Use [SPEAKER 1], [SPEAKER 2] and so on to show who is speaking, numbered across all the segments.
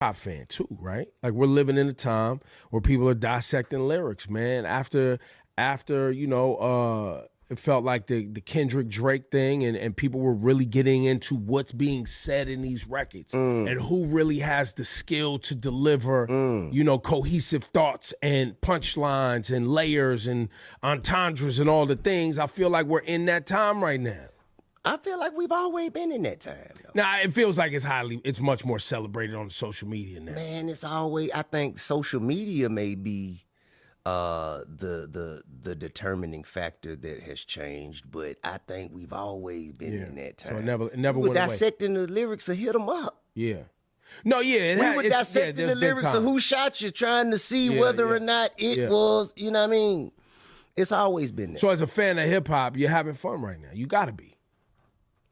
[SPEAKER 1] hop fan too, right? Like we're living in a time where people are dissecting lyrics, man. After it felt like the Kendrick Drake thing and people were really getting into what's being said in these records and who really has the skill to deliver, cohesive thoughts and punchlines and layers and entendres and all the things. I feel like we're in that time right now.
[SPEAKER 2] I feel like we've always been in that time, though.
[SPEAKER 1] Now, it feels like it's much more celebrated on social media now.
[SPEAKER 2] Man, I think social media may be the determining factor that has changed, but I think we've always been in that time.
[SPEAKER 1] So it never went away.
[SPEAKER 2] Dissecting the lyrics to hit them up.
[SPEAKER 1] Yeah. No, yeah.
[SPEAKER 2] We were dissecting the lyrics of Who Shot You, trying to see whether or not it was, you know what I mean? It's always been there.
[SPEAKER 1] So as a fan of hip-hop, you're having fun right now. You got to be.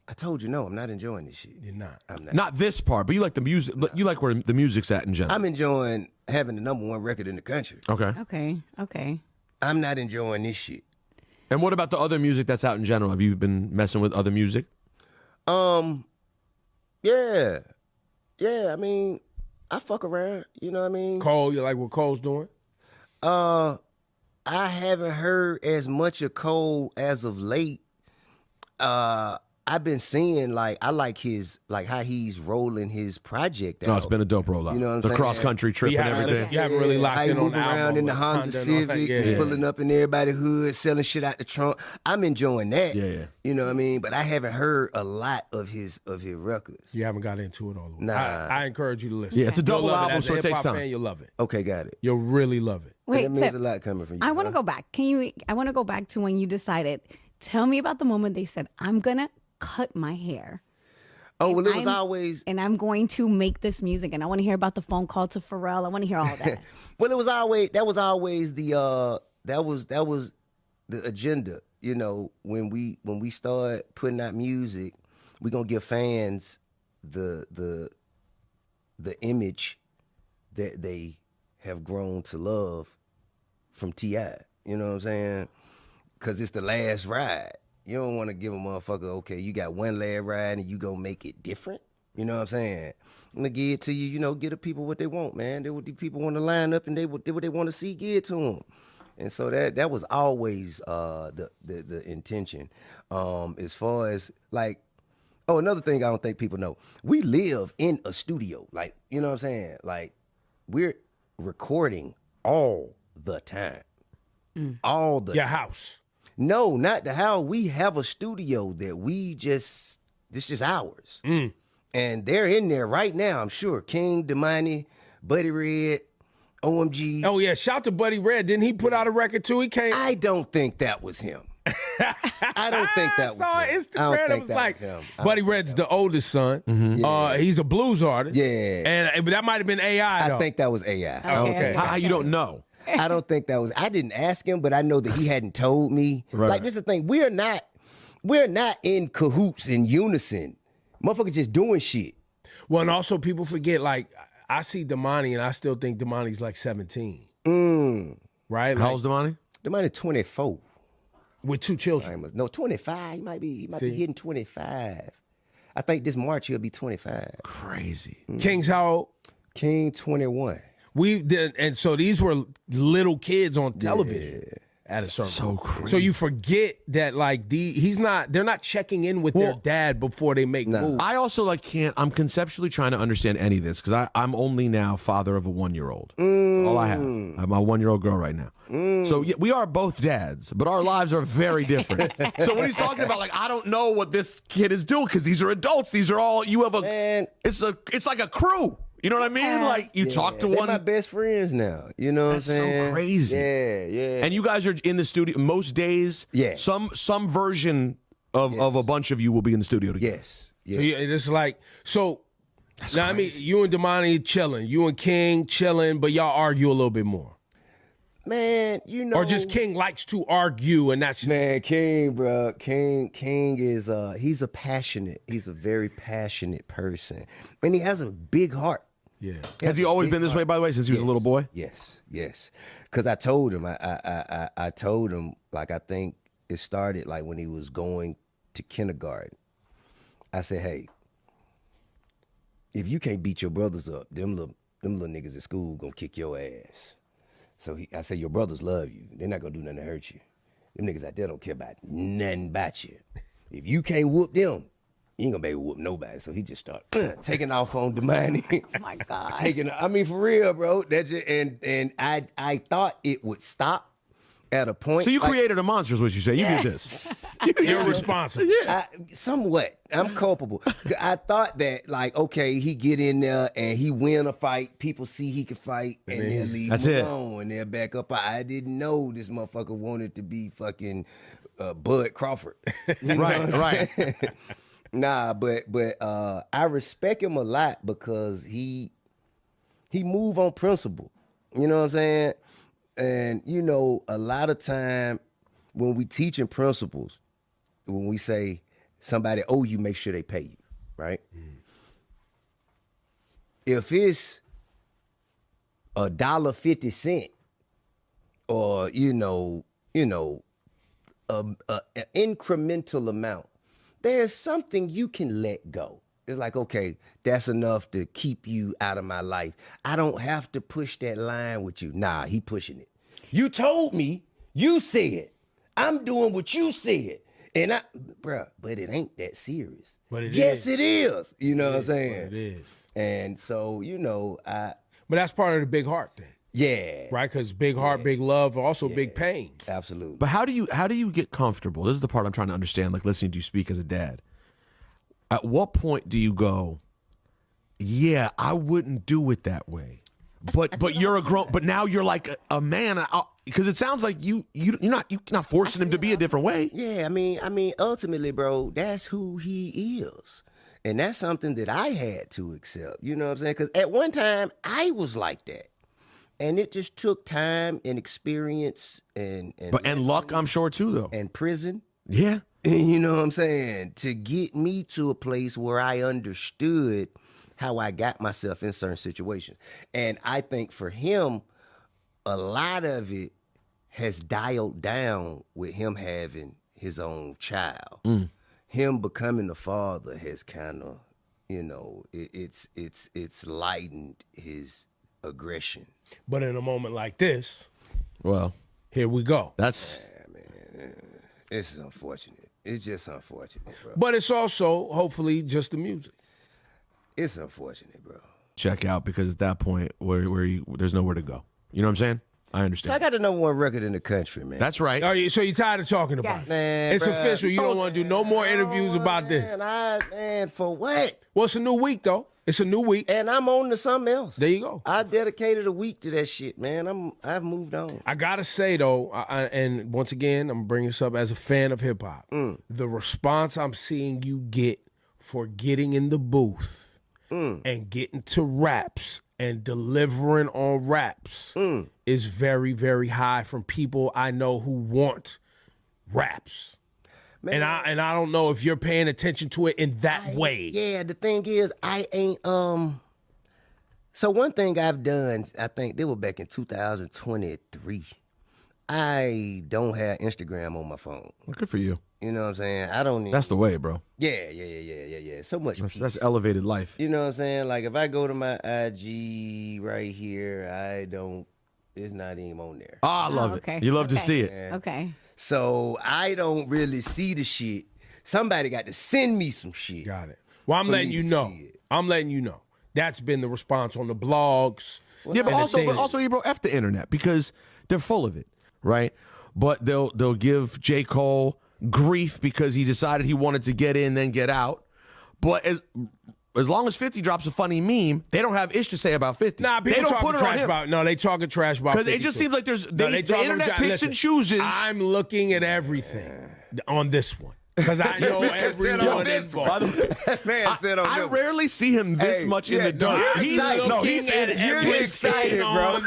[SPEAKER 2] I told you, no, I'm not enjoying this shit.
[SPEAKER 1] You're not.
[SPEAKER 2] I'm not.
[SPEAKER 3] Not this part, but you like the music. No. You like where the music's at in general.
[SPEAKER 2] I'm enjoying having the #1 record in the country.
[SPEAKER 4] Okay.
[SPEAKER 2] I'm not enjoying this shit.
[SPEAKER 3] And what about the other music that's out in general? Have you been messing with other music?
[SPEAKER 2] Yeah. I mean, I fuck around. You know what I mean?
[SPEAKER 1] Cole, you like what Cole's doing?
[SPEAKER 2] I haven't heard as much of Cole as of late. I've been seeing I like how he's rolling his project out.
[SPEAKER 3] No, it's been a dope rollout.
[SPEAKER 2] You know what I'm
[SPEAKER 3] the
[SPEAKER 2] saying?
[SPEAKER 3] cross country trip and everything.
[SPEAKER 1] You haven't really locked in on the album.
[SPEAKER 2] Around in the Honda Civic, pulling up in everybody's hood, selling shit out the trunk. I'm enjoying that.
[SPEAKER 3] Yeah.
[SPEAKER 2] You know what I mean? But I haven't heard a lot of his records.
[SPEAKER 1] You haven't got into it all the way.
[SPEAKER 2] Nah.
[SPEAKER 1] I encourage you to listen.
[SPEAKER 3] Yeah, it's a double album, so it takes time.
[SPEAKER 1] Fan, you'll love it.
[SPEAKER 2] Okay, got it.
[SPEAKER 1] You'll really love it.
[SPEAKER 4] Wait,
[SPEAKER 2] that means a lot coming from you.
[SPEAKER 4] I want to go back. I want to go back to when you decided. Tell me about the moment they said, "I'm gonna cut my hair."
[SPEAKER 2] Oh, well, it was always...
[SPEAKER 4] And I'm going to make this music, and I want to hear about the phone call to Pharrell. I want to hear all that.
[SPEAKER 2] Well, that was always the agenda. You know, when we start putting out music, we're gonna give fans the image that they have grown to love from T.I. You know what I'm saying? Because it's the last ride. You don't want to give a motherfucker, okay, you got one last ride and you gonna make it different. You know what I'm saying? I'm gonna give it to you, get the people what they want, man. They what the people want to line up and they what they want to see, give it to them. And so that was always the intention. As far as another thing I don't think people know, we live in a studio. Like, you know what I'm saying? Like, we're recording all the time. All the
[SPEAKER 1] Your house.
[SPEAKER 2] No, not the house. We have a studio that this is ours. And they're in there right now, I'm sure. King, Damani, Buddy Red, OMG.
[SPEAKER 1] Oh, yeah. Shout to Buddy Red. Didn't he put out a record, too? He came.
[SPEAKER 2] I don't think that was him. I don't think that was him.
[SPEAKER 1] Instagram, it was like, Buddy Red's the oldest son. He's a blues artist.
[SPEAKER 2] Yeah.
[SPEAKER 1] But that might have been AI, though.
[SPEAKER 2] I think that was AI.
[SPEAKER 1] Okay.
[SPEAKER 3] How you don't know?
[SPEAKER 2] I don't think that was. I didn't ask him, but I know that he hadn't told me.
[SPEAKER 3] Right.
[SPEAKER 2] Like, this is the thing. We're not in cahoots in unison. Motherfuckers just doing shit.
[SPEAKER 1] Well, and also people forget, I see Damani and I still think Damani's like 17. Right?
[SPEAKER 3] How old's Damani?
[SPEAKER 2] Damani 24.
[SPEAKER 1] With 2 children.
[SPEAKER 2] No, 25. He might be hitting 25. I think this March he'll be 25.
[SPEAKER 3] Crazy.
[SPEAKER 1] King's how old?
[SPEAKER 2] King 21.
[SPEAKER 1] We did, and so these were little kids on television at a certain
[SPEAKER 3] So
[SPEAKER 1] point.
[SPEAKER 3] crazy.
[SPEAKER 1] So you forget that they're not checking in with their dad before they make moves.
[SPEAKER 3] I also I'm conceptually trying to understand any of this because I'm only now father of a 1-year-old. All I have. I have my 1-year-old girl right now. So yeah, we are both dads, but our lives are very different. So when he's talking about I don't know what this kid is doing because these are adults. These are all it's like a crew. You know what I mean? Like you talk to
[SPEAKER 2] they're
[SPEAKER 3] one.
[SPEAKER 2] my best friends now. You know what I'm saying?
[SPEAKER 3] That's so crazy.
[SPEAKER 2] Yeah.
[SPEAKER 3] And you guys are in the studio most days.
[SPEAKER 2] Yeah.
[SPEAKER 3] Some version of a bunch of you will be in the studio together.
[SPEAKER 2] Yes.
[SPEAKER 1] So it's now, I mean, you and Damani chilling, you and King chilling, but y'all argue a little bit more.
[SPEAKER 2] Man,
[SPEAKER 1] or just King likes to argue, and that's
[SPEAKER 2] King, bro. King is he's a very passionate person, and he has a big heart.
[SPEAKER 1] Yeah.
[SPEAKER 3] Has he always been this way, by the way, since he was a little boy?
[SPEAKER 2] Yes. Because I told him, I told him, I think it started when he was going to kindergarten. I said, hey, if you can't beat your brothers up, them them little niggas at school gonna kick your ass. So I said, your brothers love you. They're not gonna do nothing to hurt you. Them niggas out there don't care about nothing about you. If you can't whoop them, you ain't gonna be able to whoop nobody. So he just started taking off on Damani.
[SPEAKER 4] Oh my God.
[SPEAKER 2] I mean, for real, bro. That's just, and I thought it would stop at a point.
[SPEAKER 3] So you created a monster, is what you say. You did this.
[SPEAKER 1] You're responsible.
[SPEAKER 2] Somewhat. I'm culpable. I thought that, like, okay, he get in there and he win a fight. People see he can fight, and they'll leave him alone, and they'll back up. I didn't know this motherfucker wanted to be fucking Bud Crawford.
[SPEAKER 3] Right.
[SPEAKER 2] Nah, but I respect him a lot because he move on principle. You know what I'm saying? And, you know, a lot of time when we teaching principles, when we say somebody owe you, make sure they pay you, right? If it's $1.50 or, an incremental amount, there's something you can let go. It's like, okay, that's enough to keep you out of my life. I don't have to push that line with you. Nah, he pushing it. You told me, you said, I'm doing what you said. And but it ain't that serious.
[SPEAKER 1] But it
[SPEAKER 2] yes,
[SPEAKER 1] is.
[SPEAKER 2] It is. You know what I'm saying?
[SPEAKER 1] It is.
[SPEAKER 2] And so,
[SPEAKER 1] But that's part of the big heart thing.
[SPEAKER 2] Yeah.
[SPEAKER 1] Right? Because big heart, big love, also big pain.
[SPEAKER 2] Absolutely.
[SPEAKER 3] But how do you get comfortable? This is the part I'm trying to understand, like listening to you speak as a dad. At what point do you go, yeah, I wouldn't do it that way? But you're a grown, but now you're like a man, because it sounds like you're not forcing him to be a different way.
[SPEAKER 2] Yeah, I mean, ultimately, bro, that's who he is. And that's something that I had to accept. You know what I'm saying? Because at one time, I was like that. And it just took time and experience and
[SPEAKER 3] luck, I'm sure, too, though.
[SPEAKER 2] And prison.
[SPEAKER 3] Yeah.
[SPEAKER 2] You know what I'm saying? To get me to a place where I understood how I got myself in certain situations. And I think for him, a lot of it has dialed down with him having his own child. Him becoming a father has kind of, it's lightened his aggression.
[SPEAKER 1] But in a moment like this,
[SPEAKER 3] well,
[SPEAKER 1] here we go.
[SPEAKER 3] That's
[SPEAKER 2] it's unfortunate. It's just unfortunate, bro.
[SPEAKER 1] But it's also hopefully just the music.
[SPEAKER 2] It's unfortunate, bro.
[SPEAKER 3] Check out, because at that point where there's nowhere to go. You know what I'm saying? I understand.
[SPEAKER 2] So I got the #1 record in the country, man.
[SPEAKER 3] That's right.
[SPEAKER 1] So you're tired of talking about it?
[SPEAKER 2] Man,
[SPEAKER 1] it's official. You don't want to do no more interviews about this.
[SPEAKER 2] Man, for what?
[SPEAKER 1] Well, it's a new week, though. It's a new week.
[SPEAKER 2] And I'm on to something else.
[SPEAKER 1] There you go.
[SPEAKER 2] I dedicated a week to that shit, man. I've moved on.
[SPEAKER 1] I got to say, though, and once again, I'm bringing this up as a fan of hip-hop, the response I'm seeing you get for getting in the booth and getting to raps and delivering on raps is very, very high from people I know who want raps. Man. And I don't know if you're paying attention to it in that way.
[SPEAKER 2] Yeah, the thing is, I ain't so one thing I've done, I think they were back in 2023. I don't have Instagram on my phone.
[SPEAKER 3] Well, good for you.
[SPEAKER 2] You know what I'm saying? I don't need.
[SPEAKER 3] That's the way, bro.
[SPEAKER 2] Yeah. So much.
[SPEAKER 3] That's elevated life.
[SPEAKER 2] You know what I'm saying? Like if I go to my IG right here, it's not even on there.
[SPEAKER 3] Oh, I love it. You love to see it.
[SPEAKER 2] Yeah.
[SPEAKER 4] Okay.
[SPEAKER 2] So I don't really see the shit. Somebody got to send me some shit.
[SPEAKER 1] Got it. Well, I'm letting you know. I'm letting you know. That's been the response on the blogs.
[SPEAKER 3] Yeah, but also, Ebro, F the internet, because they're full of it, right? But they'll give J. Cole grief because he decided he wanted to get in, then get out. But as long as 50 drops a funny meme, they don't have ish to say about 50.
[SPEAKER 1] Nah, people
[SPEAKER 3] they don't
[SPEAKER 1] talking
[SPEAKER 3] put it
[SPEAKER 1] trash
[SPEAKER 3] on him.
[SPEAKER 1] about. No, they talking trash about.
[SPEAKER 3] Because it just seems like the internet picks and chooses.
[SPEAKER 1] I'm looking at everything on this one because I know everyone involved.
[SPEAKER 2] Man said on
[SPEAKER 3] I rarely see him this much in the dark.
[SPEAKER 1] He's excited, bro.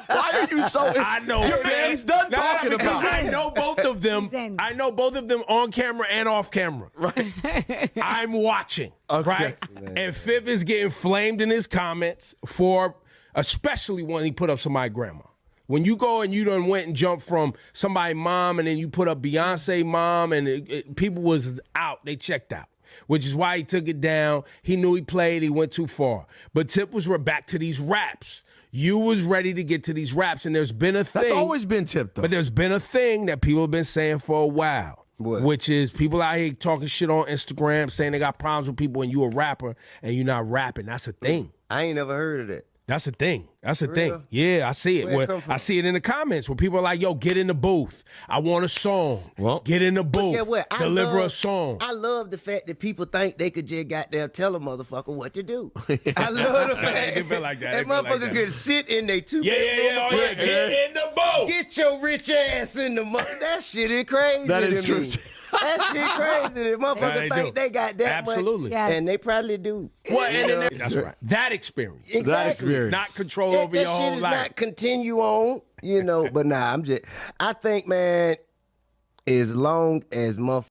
[SPEAKER 3] Why are you so?
[SPEAKER 1] I know.
[SPEAKER 3] He's done talking about it.
[SPEAKER 1] I know both of them. I know both of them on camera and off camera.
[SPEAKER 3] Right.
[SPEAKER 1] I'm watching.
[SPEAKER 3] Okay.
[SPEAKER 1] Right. And Fifth is getting flamed in his comments for, especially when he put up somebody's grandma. When you go and you done went and jumped from somebody's mom and then you put up Beyonce mom and people was out, they checked out. which is why he took it down. He knew he played. He went too far. But Tip was back to these raps. You was ready to get to these raps, and there's been a thing.
[SPEAKER 3] That's always been Tip, though.
[SPEAKER 1] But there's been a thing that people have been saying for a while.
[SPEAKER 2] What?
[SPEAKER 1] Which is people out here talking shit on Instagram, saying they got problems with people and you a rapper and you're not rapping. That's a thing.
[SPEAKER 2] I ain't never heard of that.
[SPEAKER 1] That's a thing. That's a
[SPEAKER 2] For
[SPEAKER 1] thing.
[SPEAKER 2] real?
[SPEAKER 1] Yeah, I see it.
[SPEAKER 2] Where it
[SPEAKER 1] Where
[SPEAKER 2] come from?
[SPEAKER 1] I see it in the comments where people are like, yo, get in the booth. I want a song.
[SPEAKER 3] Well,
[SPEAKER 1] get in the booth.
[SPEAKER 2] Yeah, what?
[SPEAKER 1] Deliver a song.
[SPEAKER 2] I love the fact that people think they could just goddamn tell a motherfucker what to do. I love the fact
[SPEAKER 1] They feel like that.
[SPEAKER 2] that
[SPEAKER 1] They feel like
[SPEAKER 2] motherfucker
[SPEAKER 1] that.
[SPEAKER 2] could sit in their two.
[SPEAKER 1] Yeah. Oh, yeah. Get in the booth.
[SPEAKER 2] Get your rich ass in the mother. That shit is crazy.
[SPEAKER 3] That is
[SPEAKER 2] to
[SPEAKER 3] true.
[SPEAKER 2] me. That shit crazy. The motherfucker
[SPEAKER 1] they
[SPEAKER 2] think
[SPEAKER 1] do.
[SPEAKER 2] they got that
[SPEAKER 1] Absolutely.
[SPEAKER 2] much.
[SPEAKER 4] Yes.
[SPEAKER 2] And they probably do.
[SPEAKER 1] Well, and
[SPEAKER 2] You know?
[SPEAKER 1] then that's right. That experience.
[SPEAKER 2] Exactly.
[SPEAKER 3] That experience.
[SPEAKER 1] Not control
[SPEAKER 2] That
[SPEAKER 1] over your
[SPEAKER 2] shit
[SPEAKER 1] whole
[SPEAKER 2] is
[SPEAKER 1] life.
[SPEAKER 2] not continue on, but nah, I think, man, as long as motherfuckers